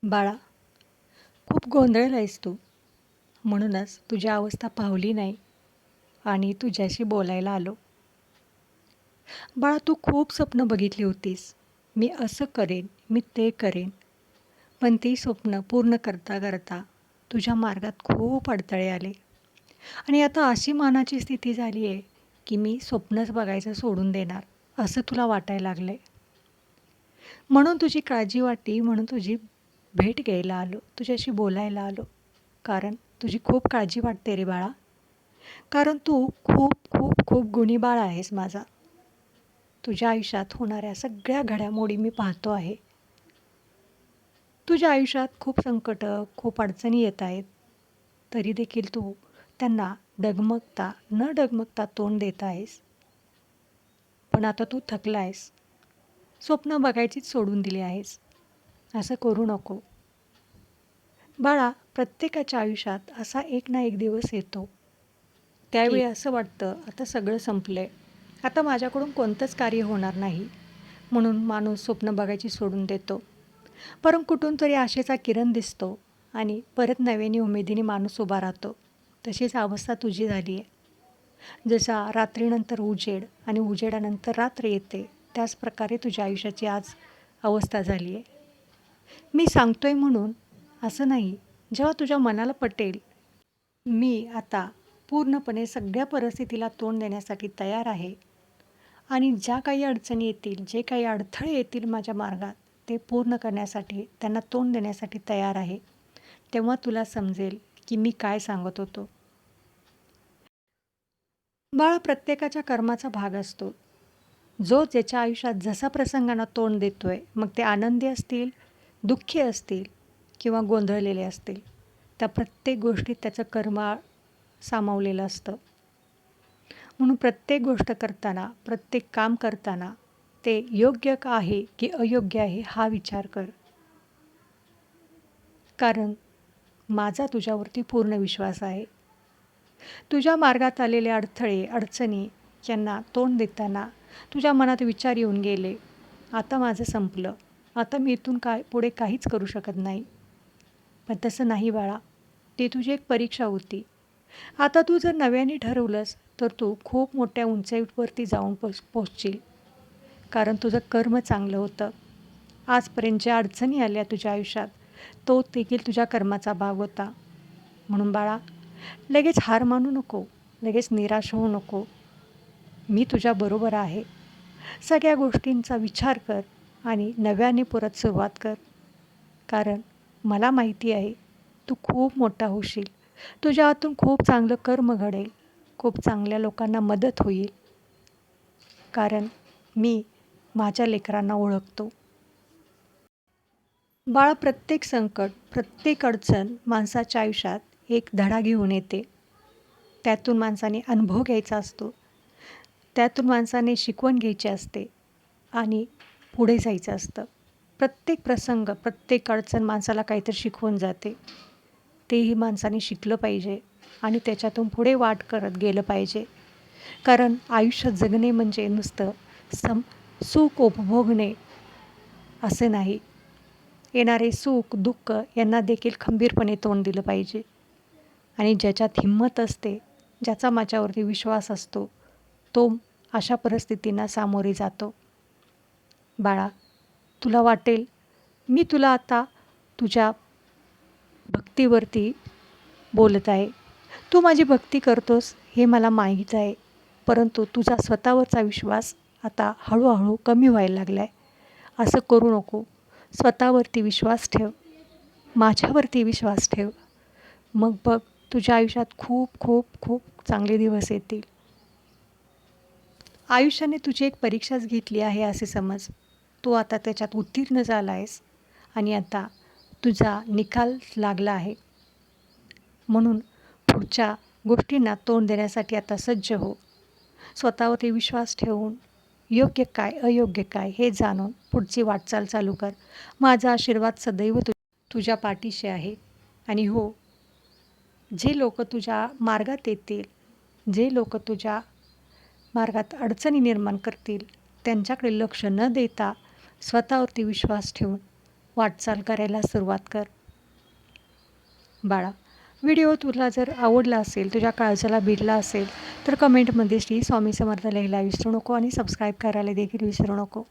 बाळा, खूप गोंधळला आहेस तू. म्हणूनच तुझी अवस्था पाहली नाही आणि तुझ्याशी बोलायला आलो. बाळा, तू खूप स्वप्न बघितली होतीस. मी असं करेन, मी ते करेन. पण ती स्वप्न पूर्ण करता करता तुझ्या मार्गात खूप अडथळे आले. आणि आता अशी मनाची स्थिती झाली आहे की मी स्वप्नच बघायचं सोडून देणार, असं तुला वाटायला लागलं आहे. म्हणून तुझी काळजी वाटली, म्हणून तुझी भेट घ्यायला आलो, तुझ्याशी बोलायला आलो. कारण तुझी खूप काळजी वाटते रे बाळा. कारण तू खूप खूप खूप गुणी बाळ आहेस माझा. तुझ्या आयुष्यात होणाऱ्या सगळ्या घडामोडी मी पाहतो आहे. तुझ्या आयुष्यात खूप संकटं, खूप अडचणी येत आहेत. तरी देखील तू त्यांना न डगमगता तोंड देत आहेस. पण आता तू थकला आहेस. स्वप्न बघायचीच सोडून दिली आहेस. असं करू नको. बाळा, प्रत्येकाच्या आयुष्यात असा एक ना एक दिवस येतो. त्यावेळी असं वाटतं आता सगळं संपलंय. आता माझ्याकडून कोणतंच कार्य होणार नाही. म्हणून माणूस स्वप्न बघायची सोडून देतो. परंतु कुठून तरी आशेचा किरण दिसतो आणि परत नव्याने उमेदीने माणूस उभा राहतो. तशीच अवस्था तुझी झाली आहे. जसा रात्रीनंतर उजेड आणि उजेडानंतर रात्र येते, त्याच प्रकारे तुझ्या आयुष्याची आज अवस्था झाली आहे. मी सांगतोय म्हणून असं नाही. जेव्हा तुझ्या मनाला पटेल, मी आता पूर्णपणे सगळ्या परिस्थितीला तोंड देण्यासाठी तयार आहे आणि ज्या काही अडचणी येतील, जे काही अडथळे येतील माझ्या मार्गात, ते पूर्ण करण्यासाठी, त्यांना तोंड देण्यासाठी तयार आहे. तेव्हा तुला समजेल की मी काय सांगत होतो. बाळा, प्रत्येकाच्या कर्माचा भाग असतो. जो ज्याच्या आयुष्यात जसा प्रसंगांना तोंड देतोय, मग ते आनंदी असतील, दुःखी असतील किंवा गोंधळलेले असतील, त्या प्रत्येक गोष्टीत त्याचं कर्म सामावलेलं असतं. म्हणून प्रत्येक गोष्ट करताना, प्रत्येक काम करताना ते योग्य का आहे की अयोग्य आहे हा विचार कर. कारण माझा तुझ्यावरती पूर्ण विश्वास आहे. तुझ्या मार्गात आलेले अडथळे, अडचणी यांना तोंड देताना तुझ्या मनात विचार येऊन गेले, आता माझं संपलं, आता मी इथून पुढे काहीच करू शकत नाही. पण तसं नाही बाळा, ती तुझी एक परीक्षा होती. आता तू जर नव्याने ठरवलंस तर तू खूप मोठ्या उंचाईवरती जाऊन पोहोचशील. कारण तुझं कर्म चांगलं होतं. आजपर्यंत ज्या अडचणी आल्या तुझ्या आयुष्यात, तो देखील तुझ्या कर्माचा भाग होता. म्हणून बाळा, लगेच हार मानू नको, लगेच निराश होऊ नको. मी तुझ्याबरोबर आहे. सगळ्या गोष्टींचा विचार कर आणि नव्याने परत सुरुवात कर. कारण मला माहिती आहे, तू खूप मोठा होशील. तुझ्या हातून खूप चांगलं कर्म घडेल, खूप चांगल्या लोकांना मदत होईल. कारण मी माझ्या लेकरांना ओळखतो. बाळा, प्रत्येक संकट, प्रत्येक अडचण माणसाच्या आयुष्यात एक धडा घेऊन येते. त्यातून माणसाने अनुभव घ्यायचा असतो. त्यातून माणसाने शिकवण घ्यायची असते आणि पुढे जायचं असतं. प्रत्येक प्रसंग, प्रत्येक अडचण माणसाला काहीतरी शिकवून जाते. तेही माणसाने शिकलं पाहिजे आणि त्याच्यातून पुढे वाट करत गेलं पाहिजे. कारण आयुष्य जगणे म्हणजे नुसतं सुख उपभोगणे असं नाही. येणारे सुख, दुःख यांना देखील खंबीरपणे तोंड दिलं पाहिजे. आणि ज्याच्यात हिंमत असते, ज्याचा माझ्यावरती विश्वास असतो, तो अशा परिस्थितींना सामोरे जातो. बाळा, तुला वाटेल मी तुला आता तुझ्या भक्तीवरती बोलत आहे. तू माझी भक्ती करतोस हे मला माहीत आहे. परंतु तुझा स्वतःवरचा विश्वास आता हळूहळू कमी व्हायला लागला आहे. असं करू नको. स्वतःवरती विश्वास ठेव. माझ्यावरती विश्वास ठेव. मग बघ, तुझ्या आयुष्यात खूप खूप खूप चांगले दिवस येतील. आयुष्याने तुझी एक परीक्षाच घेतली आहे असे समज. तू आता त्याच्यात उत्तीर्ण झाला आहेस आणि आता तुझा निकाल लागला आहे. म्हणून पुढच्या गोष्टींना तोंड देण्यासाठी आता सज्ज हो. स्वतःवरती विश्वास ठेवून योग्य काय, अयोग्य काय हे जाणून पुढची वाटचाल चालू कर. माझा आशीर्वाद सदैव तुझ्या पाठीशी आहे. आणि हो, जे लोक तुझ्या मार्गात येतील, जे लोक तुझ्या मार्गात अडचणी निर्माण करतील, त्यांच्याकडे लक्ष न देता स्वतःवरती विश्वास ठेवून वाटचाल करायला सुरुवात कर. बाळा, व्हिडिओ तुला जर आवडला असेल, तुझ्या काळजाला भिडला असेल, तर कमेंटमध्ये श्री स्वामी समर्थ लिहायला विसरू नको आणि सबस्क्राईब करायला देखील विसरू नको.